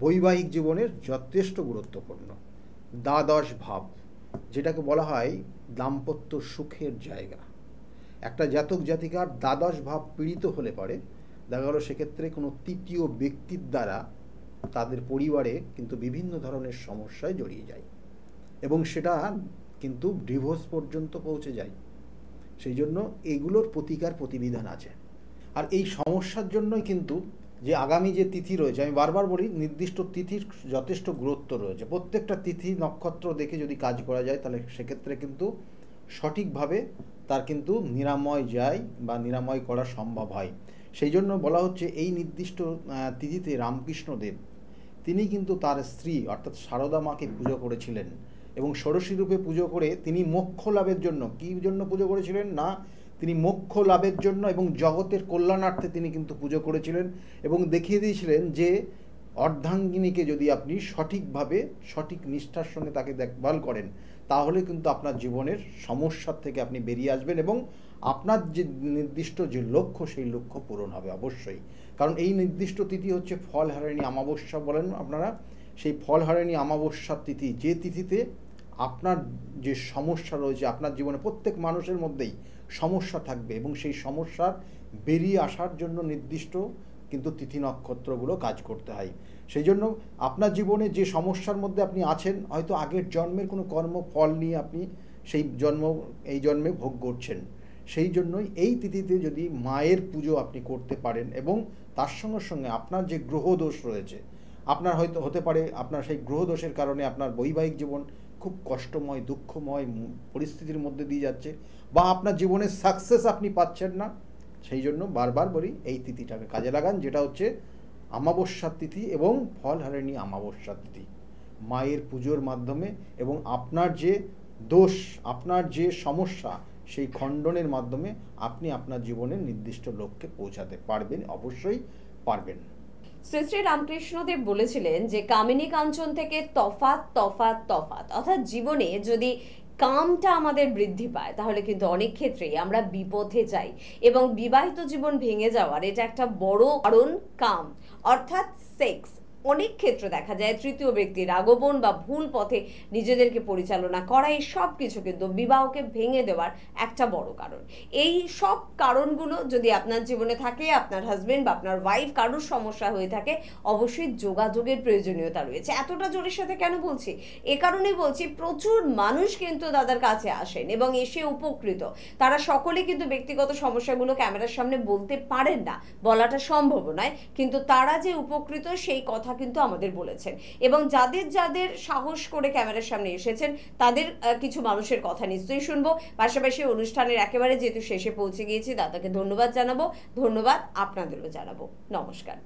বৈবাহিক জীবনের যথেষ্ট গুরুত্বপূর্ণ। দ্বাদশ ভাব যেটাকে বলা হয় দাম্পত্য সুখের জায়গা। একটা জাতক জাতিকার দ্বাদশ ভাব পীড়িত হলে পরে দেখা গেল সেক্ষেত্রে কোনো তৃতীয় ব্যক্তির দ্বারা তাদের পরিবারে কিন্তু বিভিন্ন ধরনের সমস্যায় জড়িয়ে যায়, এবং সেটা কিন্তু ডিভোর্স পর্যন্ত পৌঁছে যায়। সেই জন্য এগুলোর প্রতিকার প্রতিবিধান আছে। আর এই সমস্যার জন্যই কিন্তু যে আগামী যে তিথি রয়েছে, আমি বারবার বলি নির্দিষ্ট তিথির যথেষ্ট গুরুত্ব রয়েছে। প্রত্যেকটা তিথি নক্ষত্র দেখে যদি কাজ করা যায় তাহলে সেক্ষেত্রে কিন্তু সঠিকভাবে তার কিন্তু নিরাময় যায় বা নিরাময় করা সম্ভব হয়। সেই জন্য বলা হচ্ছে এই নির্দিষ্ট তিথিতে রামকৃষ্ণদেব তিনি কিন্তু তার স্ত্রী অর্থাৎ সারদা মাকে পুজো করেছিলেন, এবং ষোড়শী রূপে পুজো করে তিনি মোক্ষ লাভের জন্য, কী জন্য পুজো করেছিলেন না, তিনি মোক্ষ লাভের জন্য এবং জগতের কল্যাণার্থে তিনি কিন্তু পুজো করেছিলেন, এবং দেখিয়ে দিয়েছিলেন যে অর্ধাঙ্গিনীকে যদি আপনি সঠিকভাবে সঠিক নিষ্ঠার সঙ্গে তাকে দেখভাল করেন তাহলে কিন্তু আপনার জীবনের সমস্যার থেকে আপনি বেরিয়ে আসবেন, এবং আপনার যে নির্দিষ্ট যে লক্ষ্য সেই লক্ষ্য পূরণ হবে অবশ্যই। কারণ এই নির্দিষ্ট তিথি হচ্ছে ফলহারিণী অমাবস্যা বলেন আপনারা, সেই ফলহারিণী অমাবস্যার তিথি, যে তিথিতে আপনার যে সমস্যা রয়েছে আপনার জীবনে প্রত্যেক মানুষের মধ্যেই সমস্যা থাকবে, এবং সেই সমস্যার বেরিয়ে আসার জন্য নির্দিষ্ট কিন্তু তিথি নক্ষত্রগুলো কাজ করতে হয়। সেই জন্য আপনার জীবনে যে সমস্যার মধ্যে আপনি আছেন, হয়তো আগের জন্মের কোনো কর্মফল নিয়ে আপনি সেই এই জন্মে ভোগ করছেন। সেই জন্যই এই তিথিতে যদি মায়ের পুজো আপনি করতে পারেন, এবং তার সঙ্গে সঙ্গে আপনার যে গ্রহদোষ রয়েছে, আপনার হয়তো হতে পারে আপনার সেই গ্রহদোষের কারণে আপনার বৈবাহিক জীবন খুব কষ্টময় দুঃখময় পরিস্থিতির মধ্যে দিয়ে যাচ্ছে, বা আপনার জীবনের সাকসেস আপনি পাচ্ছেন না। সেই জন্য বারবার বলি এই তিথিটাকে কাজে লাগান, যেটা হচ্ছে অমাবস্যার তিথি এবং ফলহারিণী অমাবস্যার তিথি। মায়ের পুজোর মাধ্যমে এবং আপনার যে দোষ, আপনার যে সমস্যা, সেই খণ্ডনের মাধ্যমে আপনি আপনার জীবনের নির্দিষ্ট লক্ষ্যে পৌঁছাতে পারবেন, অবশ্যই পারবেন। শ্রী শ্রী রামকৃষ্ণদেব বলেছিলেন যে কামিনী কাঞ্চন থেকে তফাৎ তফাৎ তফাৎ, অর্থাৎ জীবনে যদি কামটা আমাদের বৃদ্ধি পায় তাহলে কিন্তু অনেক ক্ষেত্রেই আমরা বিপথে যাই, এবং বিবাহিত জীবন ভেঙে যাওয়ার এটা একটা বড় কারণ কাম অর্থাৎ সেক্স। অনেক ক্ষেত্রে দেখা যায় তৃতীয় ব্যক্তির আগমন বা ভুল পথে নিজেদেরকে পরিচালনা করা, এই সব কিছু কিন্তু বিবাহকে ভেঙে দেওয়ার একটা বড় কারণ। এই সব কারণগুলো যদি আপনার জীবনে থাকে, আপনার হাজবেন্ড বা আপনার ওয়াইফ কারোর সমস্যা হয়ে থাকে, অবশ্যই যোগাযোগের প্রয়োজনীয়তা রয়েছে। এতটা জোরের সাথে কেন বলছি? এ কারণেই বলছি, প্রচুর মানুষ কিন্তু দাদার কাছে আসেন এবং এসে উপকৃত। তারা সকলে কিন্তু ব্যক্তিগত সমস্যাগুলো ক্যামেরার সামনে বলতে পারেন না, বলাটা সম্ভব নয়, কিন্তু তারা যে উপকৃত সেই কথা কিন্তু আমাদের বলেছেন। এবং যাদের যাদের সাহস করে ক্যামেরার সামনে এসেছেন তাদের কিছু মানুষের কথা নিশ্চয়ই শুনবো। পাশাপাশি অনুষ্ঠানের একেবারে যেহেতু শেষে পৌঁছে গিয়েছি, দাদাকে ধন্যবাদ জানাবো, ধন্যবাদ আপনাদেরও জানাবো। নমস্কার।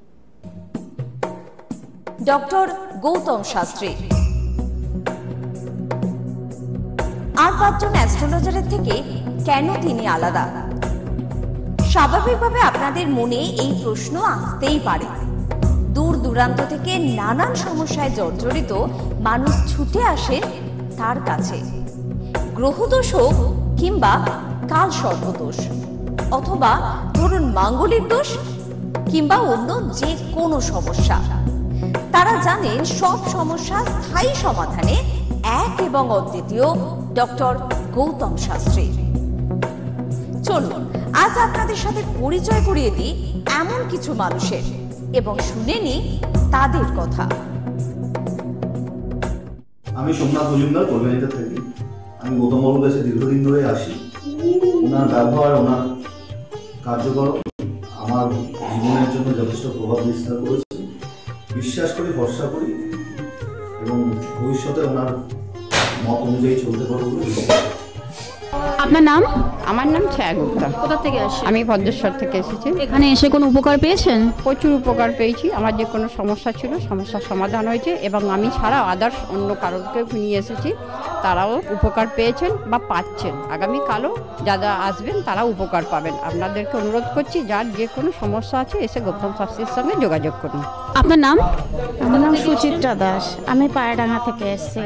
ডক্টর গৌতম শাস্ত্রী, আর 5 জন অ্যাস্ট্রোলজারের থেকে কেন তিনি আলাদা? স্বাভাবিকভাবে আপনাদের মনে এই প্রশ্ন আসতেই পারে। দূর দূরান্ত থেকে নানান সমস্যায় জর্জরিত মানুষ ছুটে আসে তার কাছে। গ্রহদোষ হোক কিংবা কাল সর্পদোষ, অথবা ধরুন মাঙ্গলিক দোষ কিংবা অন্য যে কোনো সমস্যা, তারা জানেন সব সমস্যা স্থায়ী সমাধানে এক এবং অদ্বিতীয় ডক্টর গৌতম শাস্ত্রী। চলুন আজ আপনাদের সাথে পরিচয় করিয়ে দিই এমন কিছু মানুষের এবং শুনে নিই তাদের কথা। আমি সোমনাথ মজুমদার, কল্যাণীতে থাকি। আমি গৌতম বাবুর কাছে দীর্ঘদিন ধরে আসি। ওনার ব্যবহার, ওনার কার্যকলাপ আমার জীবনের জন্য যথেষ্ট প্রভাব বিস্তার করেছে। বিশ্বাস করি, ভরসা করি এবং ভবিষ্যতে ওনার মত অনুযায়ী চলতে পারবো বলে। আপনার নাম? আমার নাম ছায়া গুপ্তা। কোথা থেকে আসেন? আমি ভদ্রেশ্বর থেকে এসেছি। এখানে এসে কোনো উপকার পেয়েছেন? প্রচুর উপকার পেয়েছি। আমার যে কোনো সমস্যা ছিল, সমস্যার সমাধান হয়েছে এবং আমি ছাড়া আদার্স অন্য কারোকে নিয়ে এসেছি, তারাও উপকার পেয়েছেন বা পাচ্ছেন। আগামীকালও যারা আসবেন তারা উপকার পাবেন। আপনাদেরকে অনুরোধ করছি, যার যে কোনো সমস্যা আছে এসে গৌতম শাস্ত্রীর সঙ্গে যোগাযোগ করুন। আপনার নাম? আমার নাম সুচিত্রা দাস। আমি পায়রাডাঙ্গা থেকে এসেছি।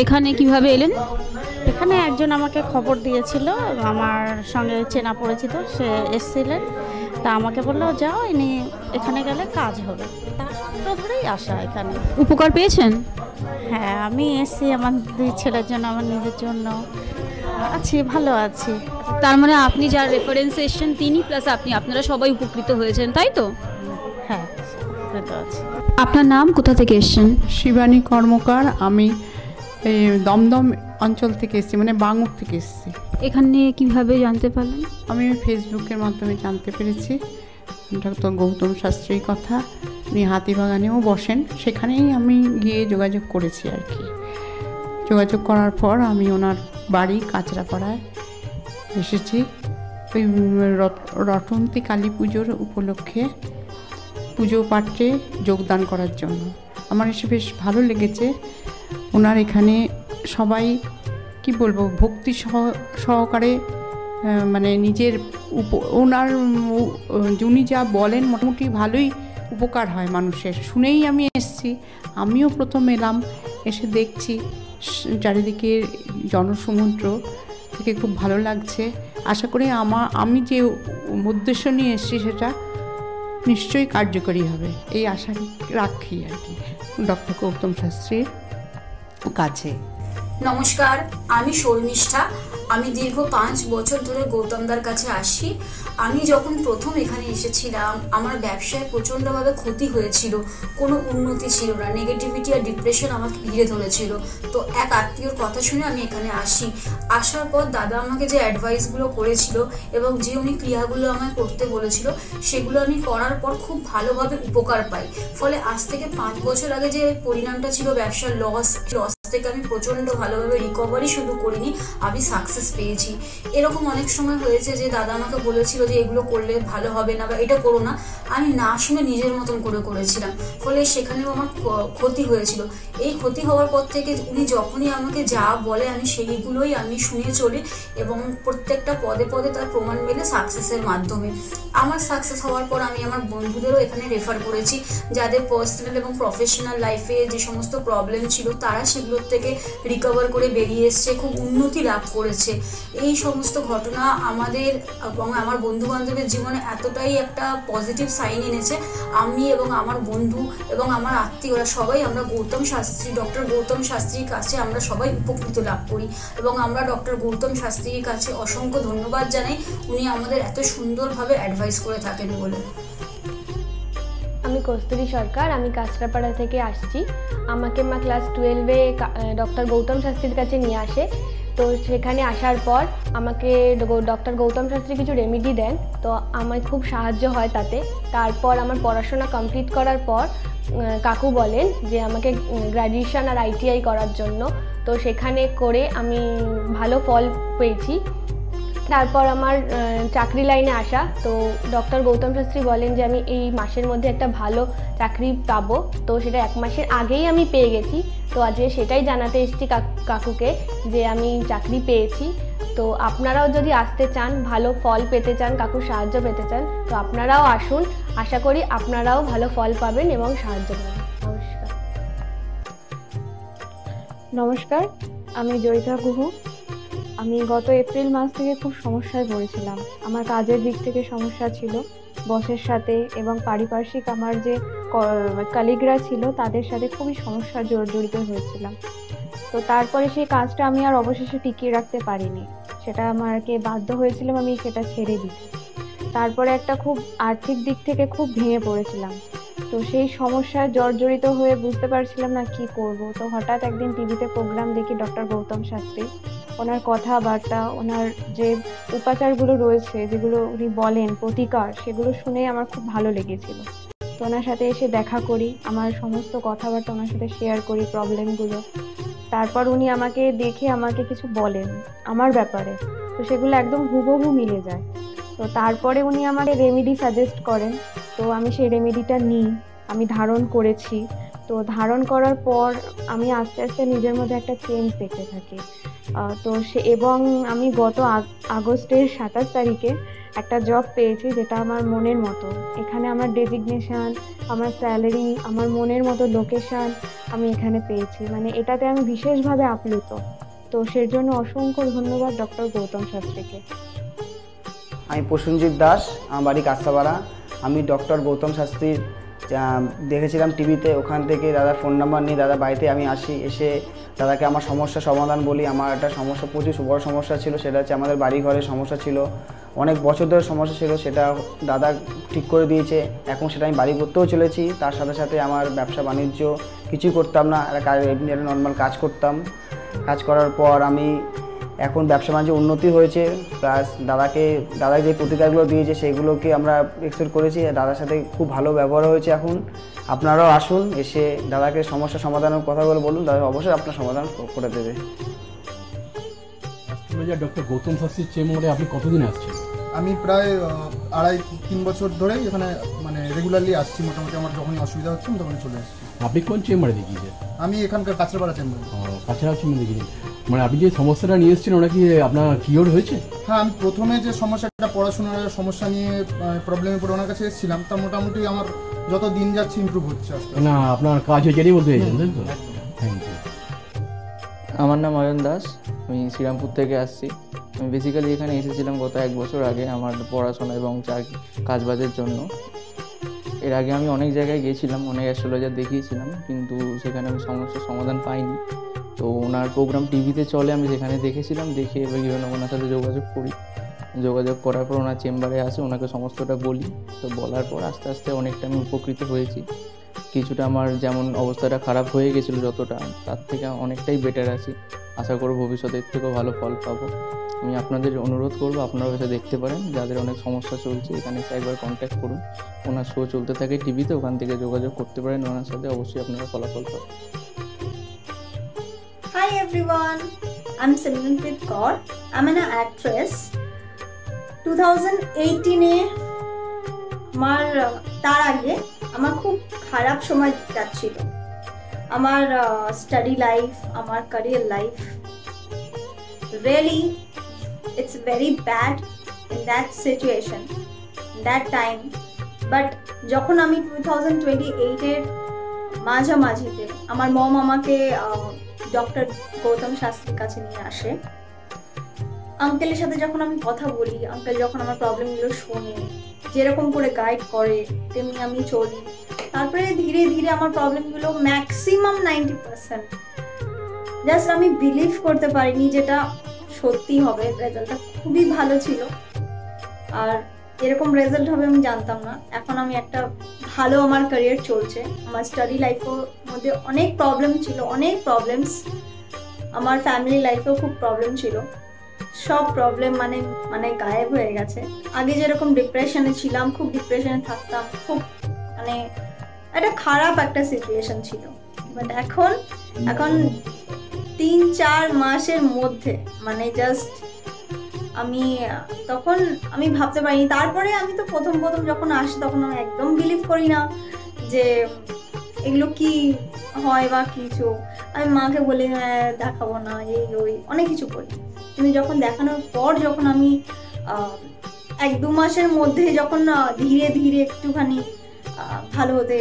এখানে কিভাবে এলেন? এখানে একজন আমাকে খবর দিয়েছিল, আমার সঙ্গে চেনা পরিচিত, সে এসেছিলেন। তা আমাকে বললো যাও, ইনি এখানে গেলে কাজ হবে। তার সূত্র ধরেই আসা এখানে। উপকার পেয়েছেন? হ্যাঁ, আমি এসেছি আমার 2 ছেলের জন্য, আমার নিজের জন্য। আছি, ভালো আছি। তার মানে আপনি যার রেফারেন্সে এসেছেন তিনি প্লাস আপনি, আপনারা সবাই উপকৃত হয়েছেন, তাই তো? হ্যাঁ, উপকৃত আছি। আপনার নাম, কোথা থেকে এসেছেন? শিবানী কর্মকার। আমি দমদম অঞ্চল থেকে এসেছি, মানে বাঙুর থেকে এসেছি। এখানে কিভাবে জানতে পারলেন? আমি ফেসবুকের মাধ্যমে জানতে পেরেছি ডক্টর গৌতম শাস্ত্রীর কথা। উনি হাতিবাগানেও বসেন, সেখানেই আমি গিয়ে যোগাযোগ করেছি আর কি। যোগাযোগ করার পর আমি ওনার বাড়ি কাঁচরাপাড়ায় এসেছি ওই রটন্তী কালী পুজোর উপলক্ষে পুজো পাঠে যোগদান করার জন্য। আমার এসে বেশ ভালো লেগেছে। ওনার এখানে সবাই কি বলবো, ভক্তি সহকারে মানে নিজের ওনার উনি যা বলেন মোটামুটি ভালোই উপকার হয় মানুষের। শুনেই আমি এসেছি। আমিও প্রথম এলাম, এসে দেখছি চারিদিকে জনসমুদ্র থেকে খুব ভালো লাগছে। আশা করি আমি যে উদ্দেশ্য নিয়ে এসেছি সেটা নিশ্চয়ই কার্যকরী হবে, এই আশা রাখি আর কি ডক্টর গৌতম শাস্ত্রীর কাছে। নমস্কার, আমি শর্মিষ্ঠা। আমি দীর্ঘ 5 বছর ধরে গৌতমদার কাছে আসি। আমি যখন প্রথম এখানে এসেছিলাম, আমার ব্যবসায় প্রচণ্ডভাবে ক্ষতি হয়েছিল, কোনো উন্নতি ছিল না, নেগেটিভিটি আর ডিপ্রেশন আমাকে ঘিরে ধরেছিল। তো এক আত্মীয়র কথা শুনে আমি এখানে আসি। আসার পর দাদা আমাকে যে অ্যাডভাইসগুলো করেছিল এবং যে উনি ক্রিয়াগুলো আমায় করতে বলেছিল, সেগুলো আমি করার পর খুব ভালোভাবে উপকার পাই। ফলে আজ থেকে 5 বছর আগে যে পরিণামটা ছিল ব্যবসার লস থেকে আমি প্রচণ্ড ভালোভাবে রিকভারি শুধু করিনি, আমি সাকসেস পেয়েছি। এরকম অনেক সময় হয়েছে যে দাদা আমাকে বলেছিল যে এগুলো করলে ভালো হবে না বা এটা করো না, আমি না শুনে নিজের মতন করেছিলাম। ফলে সেখানেও আমার ক্ষতি হয়েছিল। এই ক্ষতি হওয়ার পর থেকে উনি যখনই আমাকে যা বলে আমি সেইগুলোই আমি শুনে চলি এবং প্রত্যেকটা পদে পদে তার প্রমাণ মেলে সাকসেসের মাধ্যমে। আমার সাকসেস হওয়ার পর আমি আমার বন্ধুদেরও এখানে রেফার করেছি, যাদের পার্সোনাল এবং প্রফেশনাল লাইফে যে সমস্ত প্রবলেম ছিল তারা সেগুলোর থেকে রিকভার করে বেরিয়ে এসছে, খুব উন্নতি লাভ করেছে। এই সমস্ত ঘটনা আমাদের এবং আমার বন্ধু বান্ধবের জীবনে এতটাই একটা পজিটিভ সাইন এনেছে, আমি এবং আমার বন্ধু এবং আমার আত্মীয়রা সবাই আমরা ডক্টর গৌতম শাস্ত্রীর কাছে আমরা সবাই উপকৃত লাভ করি এবং আমরা ডক্টর গৌতম শাস্ত্রীর কাছে অসংখ্য ধন্যবাদ জানাই, উনি আমাদের এত সুন্দরভাবে অ্যাডভাইস করে থাকেন বলে। আমি কস্তুরী সরকার, আমি কাঁচরাপাড়া থেকে আসছি। আমাকে মা ক্লাস 12-এ ডক্টর গৌতম শাস্ত্রীর কাছে নিয়ে আসে। তো সেখানে আসার পর আমাকে ডক্টর গৌতম শাস্ত্রী কিছু রেমেডি দেন, তো আমার খুব সাহায্য হয় তাতে। তারপর আমার পড়াশোনা কমপ্লিট করার পর কাকু বলেন যে আমাকে গ্র্যাজুয়েশন আর ITI করার জন্য। তো সেখানে করে আমি ভালো ফল পেয়েছি। তারপর আমার চাকরি লাইনে আসা। তো ডক্টর গৌতম শাস্ত্রী বলেন যে আমি এই মাসের মধ্যে একটা ভালো চাকরি পাবো, তো সেটা 1 মাসের আগেই আমি পেয়ে গেছি। তো আজকে সেটাই জানাতে এসেছি কাকুকে যে আমি চাকরি পেয়েছি। তো আপনারাও যদি আসতে চান, ভালো ফল পেতে চান, কাকুর সাহায্য পেতে চান, তো আপনারাও আসুন। আশা করি আপনারাও ভালো ফল পাবেন এবং সাহায্য পাবেন। নমস্কার। নমস্কার, আমি জয়িতা গুহ। আমি গত এপ্রিল মাস থেকে খুব সমস্যায় পড়েছিলাম। আমার কাজের দিক থেকে সমস্যা ছিল, বসের সাথে এবং পারিপার্শ্বিক আমার যে কলিগরা ছিল তাদের সাথে খুবই সমস্যা জড়িত হয়েছিলাম। তো তারপরে সেই কাজটা আমি আর অবশেষে টিকিয়ে রাখতে পারিনি, সেটা আমাকে বাধ্য হয়েছিলাম আমি সেটা ছেড়ে দিতে। তারপরে একটা খুব আর্থিক দিক থেকে খুব ভেঙে পড়েছিলাম। তো সেই সমস্যায় জর্জরিত হয়ে বুঝতে পারছিলাম না কি করব। তো হঠাৎ একদিন টিভিতে প্রোগ্রাম দেখি ডক্টর গৌতম শাস্ত্রী, ওনার কথাবার্তা, ওনার যে উপাচারগুলো রয়েছে, যেগুলো উনি বলেন প্রতিকার, সেগুলো শুনে আমার খুব ভালো লেগেছিল। তো ওনার সাথে এসে দেখা করি, আমার সমস্ত কথাবার্তা ওনার সাথে শেয়ার করি, প্রবলেমগুলো। তারপর উনি আমাকে দেখে আমাকে কিছু বলেন আমার ব্যাপারে, তো সেগুলো একদম হুবহু মিলে যায়। তো তারপরে উনি আমাকে রেমেডি সাজেস্ট করেন। তো আমি সেই রেমেডিটা নিই, আমি ধারণ করেছি। তো ধারণ করার পর আমি আস্তে আস্তে নিজের মধ্যে একটা চেঞ্জ দেখতে থাকি। তো এবং আমি গত আগস্টের 27 তারিখে একটা জব পেয়েছি, যেটা আমার মনের মতো। এখানে আমার ডেজিগনেশন, আমার স্যালারি, আমার মনের মতো লোকেশন আমি এখানে পেয়েছি। মানে এটাতে আমি বিশেষভাবে আপ্লুত। তো সের জন্য অসংখ্য ধন্যবাদ ডক্টর গৌতম শাস্ত্রীকে। আমি প্রসেনজিৎ দাস, আমার বাড়ি কাস্তাপাড়া। আমি ডক্টর গৌতম শাস্ত্রীর দেখেছিলাম টিভিতে, ওখান থেকে দাদার ফোন নাম্বার নিয়ে দাদা বাড়িতে আমি আসি। এসে দাদাকে আমার সমস্যার সমাধান বলি। আমার একটা সমস্যা, প্রচুর বড় সমস্যা ছিল, সেটা হচ্ছে আমাদের বাড়ি ঘরের সমস্যা ছিল, অনেক বছর ধরে সমস্যা ছিল, সেটা দাদা ঠিক করে দিয়েছে। এখন সেটা আমি বাড়ি করতেও চলেছি। তার সাথে সাথে আমার ব্যবসা বাণিজ্য কিছুই করতাম না, এমনি একটা নর্মাল কাজ করতাম। কাজ করার পর আমি এখন ব্যবসা বাণিজ্য উন্নতি হয়েছে, প্লাস দাদা যে প্রতিকারগুলো দিয়েছে সেগুলোকে আমরা এক্সপেক্ট করেছি। দাদার সাথে খুব ভালো ব্যবহার হয়েছে। এখন আপনারাও আসুন, এসে দাদাকে সমস্যা সমাধানের কথাগুলো বলুন, দাদা অবশ্যই আপনার সমাধান করে দেবে। ডক্টর গৌতম শাস্ত্রীর চেম্বারে আপনি কতদিন আসছেন? আমি প্রায় 2.5-3 বছর ধরেই এখানে মানে রেগুলারলি আসছি। মোটামুটি আমার যখনই অসুবিধা হচ্ছে আমি তখনই চলে আসছি। আপনি কোন চেম্বারে দেখিয়েছেন? আমি এখানকার কাছড়াপাড়া চেম্বারে। কাছড়াপাড়া চেম্বারে দেখিয়েছেন, মানে আপনি যে সমস্যাটা নিয়ে এসেছেন ওটা কি আপনার কিওর হয়েছে? হ্যাঁ, আমি প্রথমে যে সমস্যাটা, পড়াশোনার সমস্যা নিয়ে প্রবলেমে পড়ে ওনার কাছে এসেছিলাম, তা মোটামুটি আমার যত দিন যাচ্ছে ইমপ্রুভ হচ্ছে। না, আপনার কাজ হয়েছে বলতে চাইছেন, তাই তো? Thank you. আমার নাম অয়ন দাস, আমি শ্রীরামপুর থেকে আসছি। আমি বেসিক্যালি এখানে এসেছিলাম গত 1 বছর আগে আমার পড়াশোনা এবং কাজবাজের জন্য। এর আগে আমি অনেক জায়গায় গিয়েছিলাম, অনেক অ্যাস্ট্রোলজার দেখিয়েছিলাম, কিন্তু সেখানে আমি সমস্যার সমাধান পাইনি। তো ওনার প্রোগ্রাম টিভিতে চলে, আমি সেখানে দেখেছিলাম, দেখে এবার ওনার সাথে যোগাযোগ করি। যোগাযোগ করার পর ওনার চেম্বারে আসে, ওনাকে সমস্তটা বলি। তো বলার পর আস্তে আস্তে অনেকটা আমি উপকৃত হয়েছি। কিছুটা আমার যেমন অবস্থাটা খারাপ হয়ে গেছিলো যতটা, তার থেকে অনেকটাই বেটার আছি। আশা করব ভবিষ্যতে এর থেকেও ভালো ফল পাবো। আমি আপনাদের অনুরোধ করবো আপনারাও এসে দেখতে পারেন, যাদের অনেক সমস্যা চলছে এখানে এসে একবার কন্ট্যাক্ট করুন। ওনার শো চলতে থাকে টিভিতে, ওখান থেকে যোগাযোগ করতে পারেন ওনার সাথে, অবশ্যই আপনারা ফলাফল পাবেন। Hi everyone, I'm Simranpreet Kaur. I'm an actress. 2018 তার আগে আমার খুব খারাপ সময় যাচ্ছিল। আমার স্টাডি লাইফ, আমার career life, really it's very bad in that situation, that time. But যখন আমি 2028 মাঝামাঝিতে আমার মম আমাকে ডক্টর গৌতম শাস্ত্রীর কাছে নিয়ে আসে। আঙ্কেলের সাথে যখন আমি কথা বলি, আঙ্কেল যখন আমার প্রবলেমগুলো শোনে, যেরকম করে গাইড করে তেমনি আমি চলি। তারপরে ধীরে ধীরে আমার প্রবলেমগুলো ম্যাক্সিমাম 90%, জাস্ট আমি বিলিভ করতে পারিনি যেটা সত্যি হবে। রেজাল্টটা খুবই ভালো ছিল, আর এরকম রেজাল্ট হবে আমি জানতাম না। এখন আমি একটা ভালো আমার ক্যারিয়ার চলছে। আমার স্টাডি লাইফের মধ্যে অনেক প্রবলেম ছিল, অনেক প্রবলেমস। আমার ফ্যামিলি লাইফেও খুব প্রবলেম ছিল, সব প্রবলেম মানে গায়েব হয়ে গেছে। আগে যেরকম ডিপ্রেশনে ছিলাম, খুব ডিপ্রেশনে থাকতাম, খুব মানে একটা খারাপ একটা সিচুয়েশন ছিল। বাট এখন 3-4 মাসের মধ্যে মানে জাস্ট আমি তখন আমি ভাবতে পারিনি। তারপরে আমি তো প্রথম যখন আসি তখন আমি একদম বিলিভ করি না যে এগুলো কি হয় বা কিছু। আমি মাকে বলি হ্যাঁ দেখাবো না, এই ওই অনেক কিছু করি। কিন্তু যখন দেখানোর পর যখন আমি 1-2 মাসের মধ্যে যখন ধীরে ধীরে একটুখানি ভালো হতে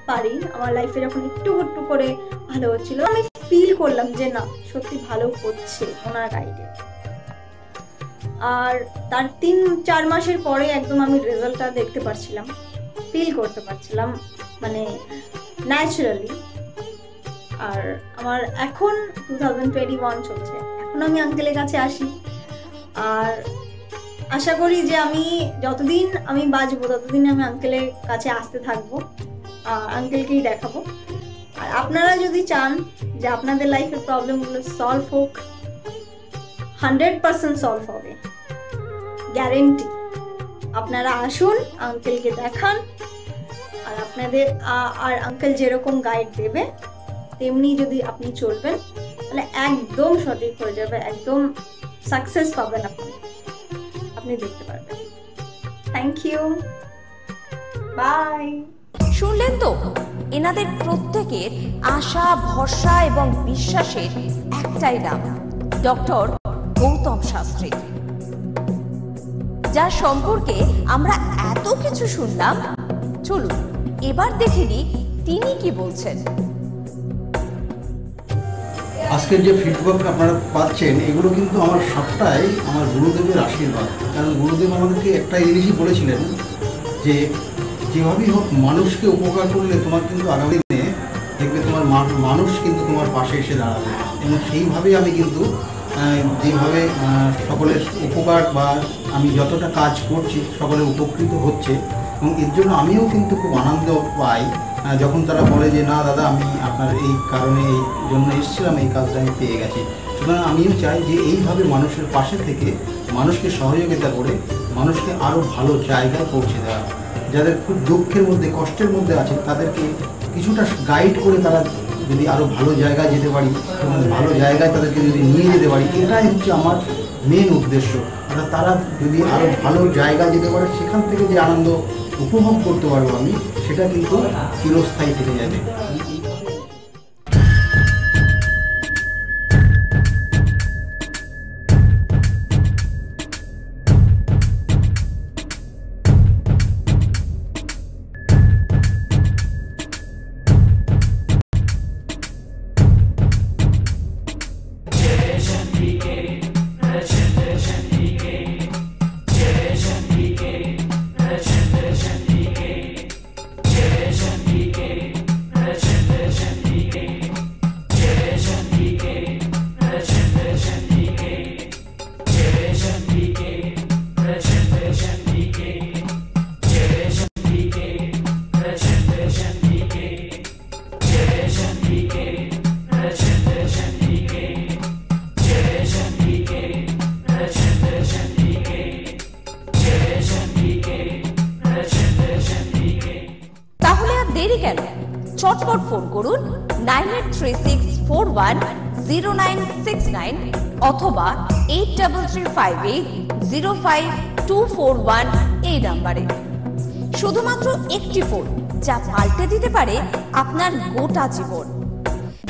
পারি, আমার লাইফে যখন একটু করে ভালো হচ্ছিল, আমি ফিল করলাম যে না সত্যি ভালো হচ্ছে ওনার গাইডে। আর তার 3-4 মাসের পরে একদম আমি রেজাল্টটা দেখতে পারছিলাম, ফিল করতে পারছিলাম মানে ন্যাচারালি। আর আমার এখন 2021 চলছে, এখন আমি আঙ্কেলের কাছে আসি। আর আশা করি যে আমি যতদিন আমি বাঁচবো ততদিন আমি আঙ্কেলের কাছে আসতে থাকবো, আঙ্কেলকেই দেখাবো। আর আপনারা যদি চান যে আপনাদের লাইফের প্রবলেমগুলো সলভ হোক, 100% সলভ হবে, গ্যারেন্টি। আপনারা আসুন, আঙ্কেলকে দেখান, আর আপনাদের আর আঙ্কেল যেরকম গাইড দেবে তেমনি যদি আপনি চলবেন তাহলে একদম সঠিক হয়ে যাবে, একদম সাকসেস পাবেন আপনি দেখতে পারবেন। Thank you, bye. শুনলেন তো, এনাদের প্রত্যেকের আশা, ভরসা এবং বিশ্বাসের একটাই নাম, ডক্টর গৌতম শাস্ত্রী, যার সম্পর্কে আমরা এত কিছু শুনলাম। চলুন এবার দেখে নিই তিনি কি বলছেন। আজকের যে ফিডব্যাক আপনারা পাচ্ছেন এগুলো কিন্তু আমার সবটাই আমার গুরুদেবের আশীর্বাদ। কারণ গুরুদেব আমাদেরকে একটা জিনিসই বলেছিলেন যে যেভাবেই হোক মানুষকে উপকার করলে তোমার কিন্তু আগামী দিনে দেখবে তোমার মানুষ কিন্তু তোমার পাশে এসে দাঁড়াবে। এবং সেইভাবেই আমি কিন্তু যেভাবে সকলের উপকার বা আমি যতটা কাজ করছি সকলে উপকৃত হচ্ছে, এবং এর জন্য আমিও কিন্তু খুব আনন্দ পাই যখন তারা বলে যে না দাদা আমি আপনার এই কারণে এই জন্য এসেছিলাম, এই কাজটা আমি পেয়ে গেছি। সুতরাং আমিও চাই যে এইভাবে মানুষের পাশে থেকে মানুষকে সহযোগিতা করে মানুষকে আরও ভালো জায়গায় পৌঁছে দেওয়া। যাদের খুব দুঃখের মধ্যে কষ্টের মধ্যে আছে তাদেরকে কিছুটা গাইড করে তারা যদি আরও ভালো জায়গায় যেতে পারি এবং ভালো জায়গায় তাদেরকে যদি নিয়ে যেতে পারি, এটাই হচ্ছে আমার মেন উদ্দেশ্য। অর্থাৎ তারা যদি আরও ভালো জায়গায় যেতে পারে সেখান থেকে যে আনন্দ উপভোগ করতে পারবো আমি, সেটা কিন্তু চিরস্থায়ী থেকে যাবে। চটপট ফোন করুন 9836410969 অথবা 8335805241 এই নাম্বারে। শুধুমাত্র একটি ফোন যা পাল্টে দিতে পারে আপনার গোটা জীবন।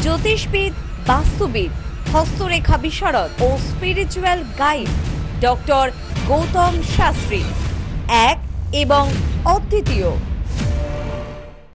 জ্যোতিষবিদ, বাস্তুবিদ, হস্তরেখা বিশারদ ও spiritual guide doctor Gautam Shastri, এক এবং অদ্বিতীয়।